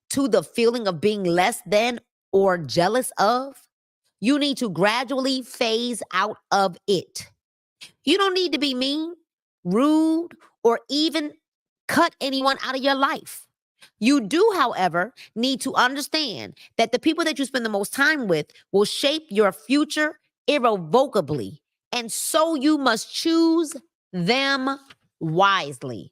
to the feeling of being less than or jealous of, you need to gradually phase out of it. You don't need to be mean, rude, or even cut anyone out of your life. You do, however, need to understand that the people that you spend the most time with will shape your future irrevocably. And so you must choose them wisely.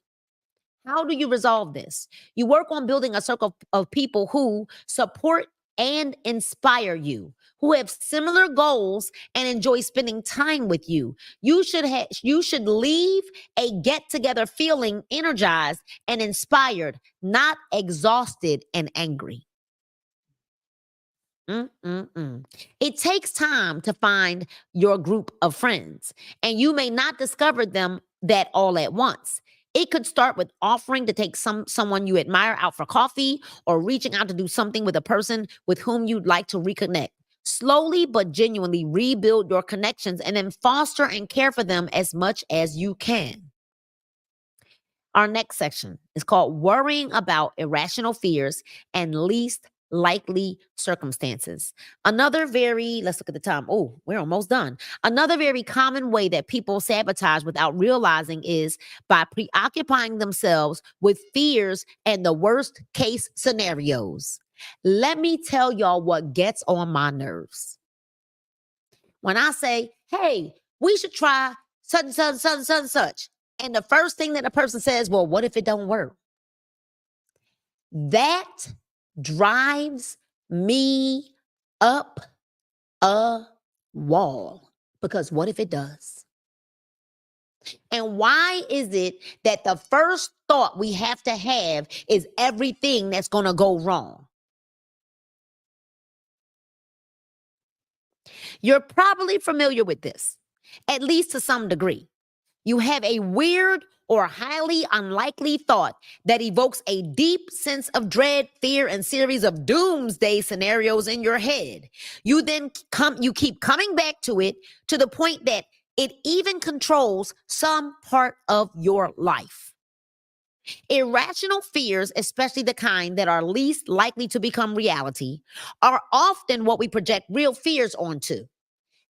How do you resolve this? You work on building a circle of people who support and inspire you, who have similar goals and enjoy spending time with you. You should leave a get together feeling energized and inspired, not exhausted and angry. Mm-mm-mm. It takes time to find your group of friends, and you may not discover them that all at once. It could start with offering to take someone you admire out for coffee, or reaching out to do something with a person with whom you'd like to reconnect. Slowly but genuinely rebuild your connections and then foster and care for them as much as you can. Our next section is called Worrying About Irrational Fears and Least Likely Circumstances. Let's look at the time. Oh, we're almost done. Another very common way that people sabotage without realizing is by preoccupying themselves with fears and the worst case scenarios. Let me tell y'all what gets on my nerves. When I say, hey, we should try such and such, such and such and such. And the first thing that a person says, well, what if it don't work? That drives me up a wall. Because what if it does? And why is it that the first thought we have to have is everything that's going to go wrong? You're probably familiar with this, at least to some degree. You have a weird or highly unlikely thought that evokes a deep sense of dread, fear, and series of doomsday scenarios in your head. You keep coming back to it to the point that it even controls some part of your life. Irrational fears, especially the kind that are least likely to become reality, are often what we project real fears onto.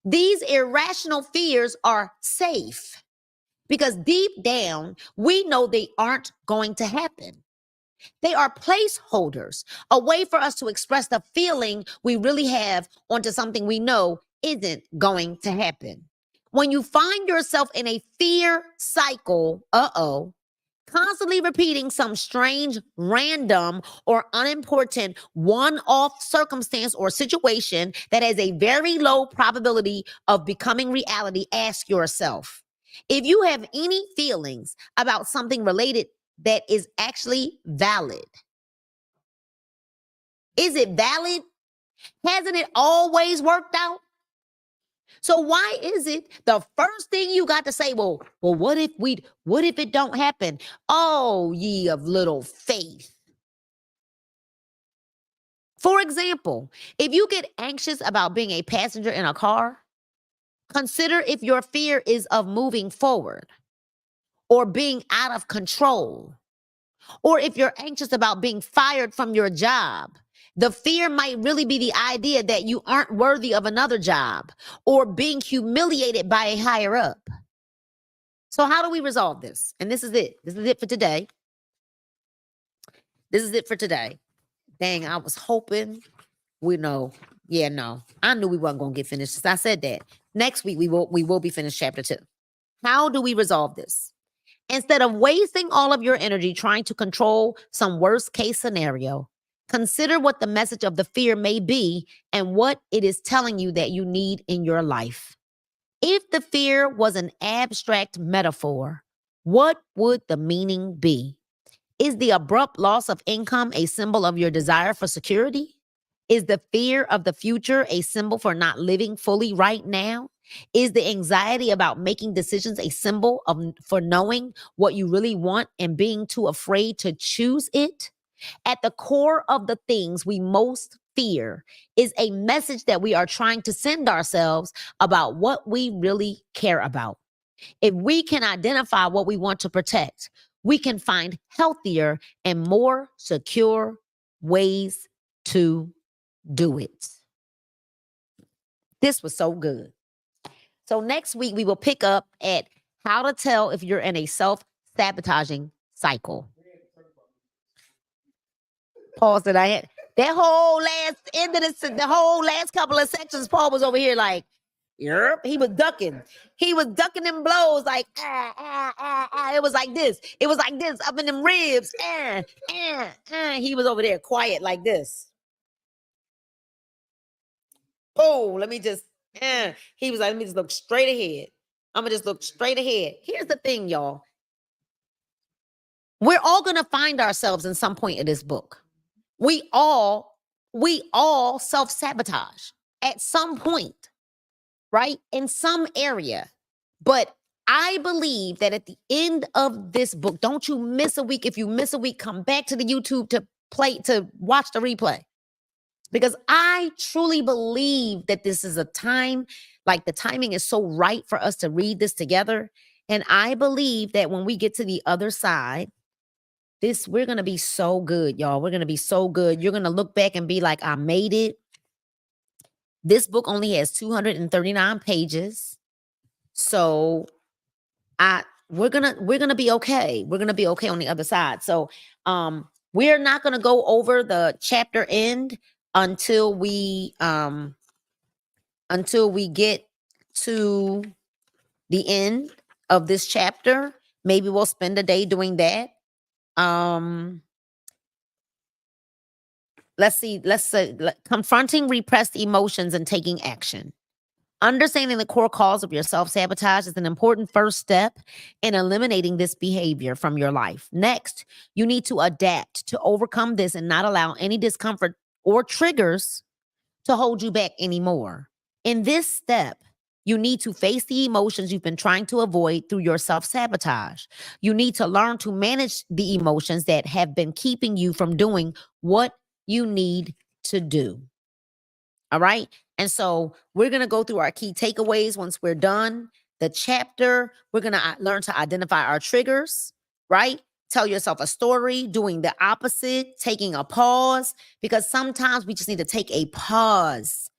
These irrational fears are safe, because deep down, we know they aren't going to happen. They are placeholders, a way for us to express the feeling we really have onto something we know isn't going to happen. When you find yourself in a fear cycle, constantly repeating some strange, random, or unimportant one-off circumstance or situation that has a very low probability of becoming reality, ask yourself, if you have any feelings about something related that is actually valid. Is it valid? Hasn't it always worked out? So why is it the first thing you got to say, well, what if it don't happen? Oh, ye of little faith. For example, if you get anxious about being a passenger in a car, consider if your fear is of moving forward or being out of control. Or if you're anxious about being fired from your job, the fear might really be the idea that you aren't worthy of another job or being humiliated by a higher up. So how do we resolve this? And this is it. This is it for today. This is it for today. Dang, I was hoping I knew we weren't going to get finished since I said that. Next week, we will be finished chapter 2. How do we resolve this? Instead of wasting all of your energy trying to control some worst case scenario, consider what the message of the fear may be and what it is telling you that you need in your life. If the fear was an abstract metaphor, what would the meaning be? Is the abrupt loss of income a symbol of your desire for security? Is the fear of the future a symbol for not living fully right now? Is the anxiety about making decisions a symbol for knowing what you really want and being too afraid to choose it? At the core of the things we most fear is a message that we are trying to send ourselves about what we really care about. If we can identify what we want to protect, we can find healthier and more secure ways to do it. This was so good. So next week, we will pick up at how to tell if you're in a self-sabotaging cycle. Paul said I had that whole the whole last couple of sections, Paul was over here like, yep, he was ducking. He was ducking them blows like, It was like this. It was like this up in them ribs. He was over there quiet like this. Oh, let me just, he was like, let me just look straight ahead. I'm going to just look straight ahead. Here's the thing, y'all. We're all going to find ourselves in some point of this book. We all self-sabotage at some point, right? In some area. But I believe that at the end of this book, don't you miss a week. If you miss a week, come back to the YouTube to watch the replay. Because I truly believe that this is a time, like the timing is so right for us to read this together. And I believe that when we get to the other side, we're going to be so good, y'all. We're going to be so good. You're going to look back and be like, I made it. This book only has 239 pages. So we're going to be okay. We're going to be okay on the other side. So we're not going to go over the chapter end until we get to the end of this chapter. Maybe we'll spend a day doing that. Let's see. Confronting repressed emotions and taking action. Understanding the core cause of your self-sabotage is an important first step in eliminating this behavior from your life. Next, you need to adapt to overcome this and not allow any discomfort or triggers to hold you back anymore. In this step, you need to face the emotions you've been trying to avoid through your self-sabotage. You need to learn to manage the emotions that have been keeping you from doing what you need to do. All right. And so we're going to go through our key takeaways once we're done. The chapter, we're going to learn to identify our triggers, right? Tell yourself a story, doing the opposite, taking a pause, because sometimes we just need to take a pause,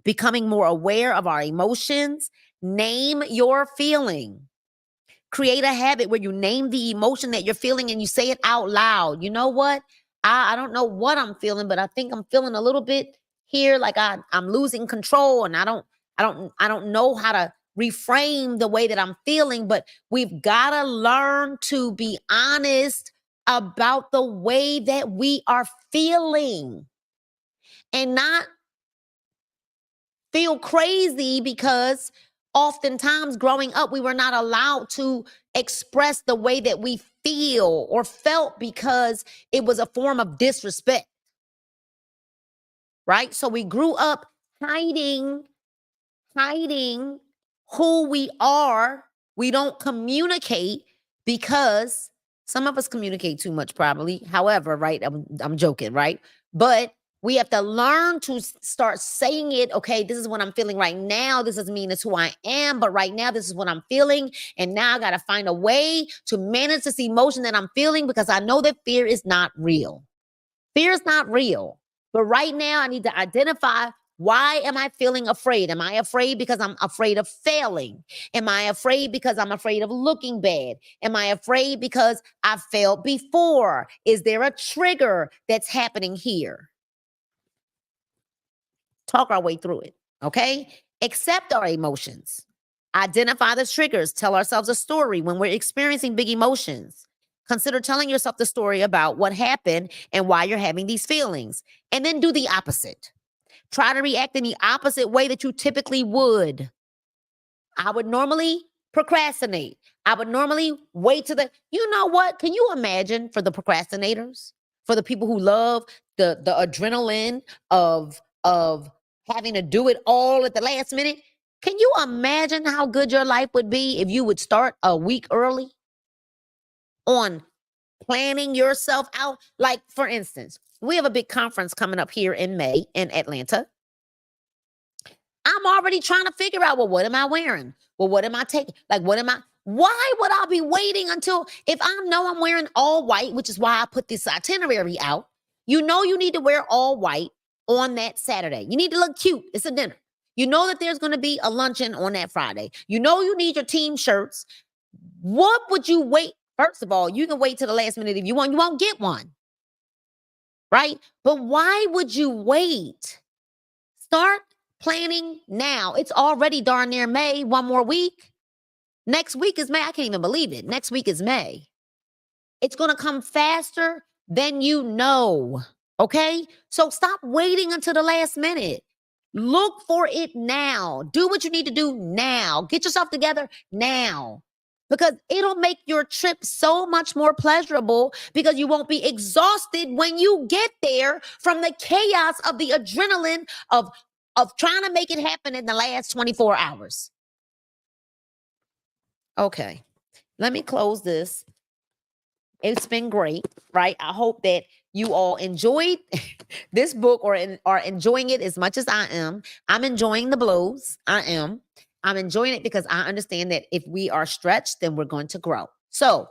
becoming more aware of our emotions. Name your feeling. Create a habit where you name the emotion that you're feeling and you say it out loud. You know what? I don't know what I'm feeling, but I think I'm feeling a little bit here like I'm losing control, and I don't know how to reframe the way that I'm feeling. But we've got to learn to be honest about the way that we are feeling and not feel crazy, because oftentimes growing up, we were not allowed to express the way that we feel or felt because it was a form of disrespect, right? So we grew up hiding who we are. We don't communicate because some of us communicate too much, probably. However, right? I'm joking, right? But we have to learn to start saying it. Okay, this is what I'm feeling right now. This doesn't mean it's who I am, but right now, this is what I'm feeling. And now I got to find a way to manage this emotion that I'm feeling, because I know that fear is not real. Fear is not real. But right now, I need to identify, why am I feeling afraid? Am I afraid because I'm afraid of failing? Am I afraid because I'm afraid of looking bad? Am I afraid because I've failed before? Is there a trigger that's happening here? Talk our way through it, okay? Accept our emotions. Identify the triggers. Tell ourselves a story when we're experiencing big emotions. Consider telling yourself the story about what happened and why you're having these feelings. And then do the opposite. Try to react in the opposite way that you typically would. I would normally procrastinate. I would normally wait to you know what? Can you imagine, for the procrastinators, for the people who love the adrenaline of having to do it all at the last minute? Can you imagine how good your life would be if you would start a week early on planning yourself out? Like, for instance, we have a big conference coming up here in May in Atlanta. I'm already trying to figure out, well, what am I wearing? Well, what am I taking? Like, why would I be waiting until, if I know I'm wearing all white, which is why I put this itinerary out, you know you need to wear all white on that Saturday. You need to look cute. It's a dinner. You know that there's going to be a luncheon on that Friday. You know you need your team shirts. What would you wait? First of all, you can wait till the last minute if you want. You won't get one, right? But why would you wait? Start planning now. It's already darn near May. One more week. Next week is May. I can't even believe it. Next week is May. It's going to come faster than you know. Okay? So stop waiting until the last minute. Look for it now. Do what you need to do now. Get yourself together now. Because it'll make your trip so much more pleasurable because you won't be exhausted when you get there from the chaos of the adrenaline of trying to make it happen in the last 24 hours. Okay, let me close this. It's been great, right? I hope that you all enjoyed this book or are enjoying it as much as I am. I'm enjoying the blows. I am. I'm enjoying it because I understand that if we are stretched, then we're going to grow. So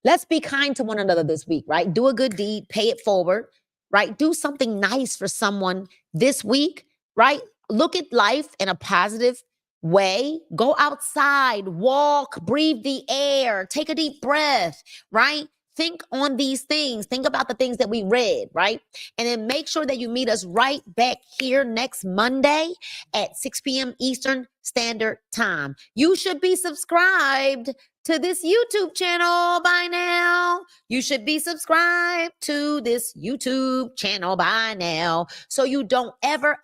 let's be kind to one another this week, right? Do a good deed, pay it forward, right? Do something nice for someone this week, right? Look at life in a positive way. Go outside, walk, breathe the air, take a deep breath, right? Think on these things. Think about the things that we read, right? And then make sure that you meet us right back here next Monday at 6 p.m. Eastern Standard Time. You should be subscribed to this YouTube channel by now. You should be subscribed to this YouTube channel by now so you don't ever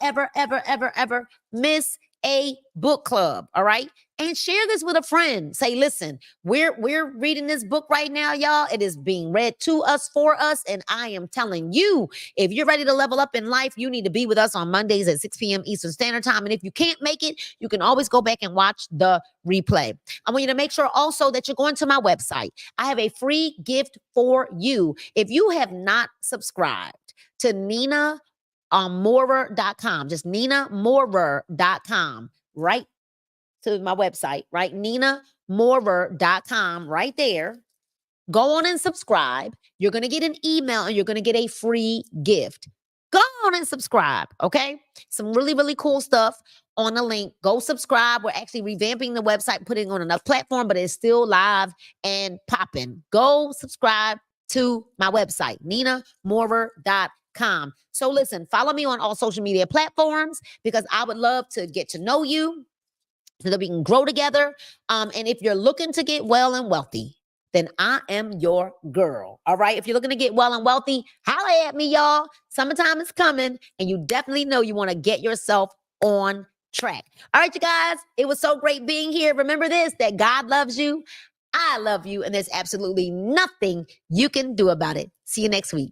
miss a book club, all right? And share this with a friend. Say, listen, we're reading this book right now, y'all. It is being read to us, for us, and I am telling you, if you're ready to level up in life, you need to be with us on Mondays at 6 p.m. Eastern Standard Time. And if you can't make it, you can always go back and watch the replay. I want you to make sure also that you're going to my website. I have a free gift for you. If you have not subscribed to NinaMorer.com, just NinaMorer.com, right to my website, right? NinaMorer.com, right there. Go on and subscribe. You're going to get an email and you're going to get a free gift. Go on and subscribe, okay? Some really, really cool stuff on the link. Go subscribe. We're actually revamping the website, putting it on another platform, but it's still live and popping. Go subscribe to my website, NinaMorer.com. So listen, follow me on all social media platforms because I would love to get to know you so that we can grow together. And if you're looking to get well and wealthy, then I am your girl. All right. If you're looking to get well and wealthy, holla at me, y'all. Summertime is coming, and you definitely know you want to get yourself on track. All right, you guys. It was so great being here. Remember this, that God loves you. I love you, and there's absolutely nothing you can do about it. See you next week.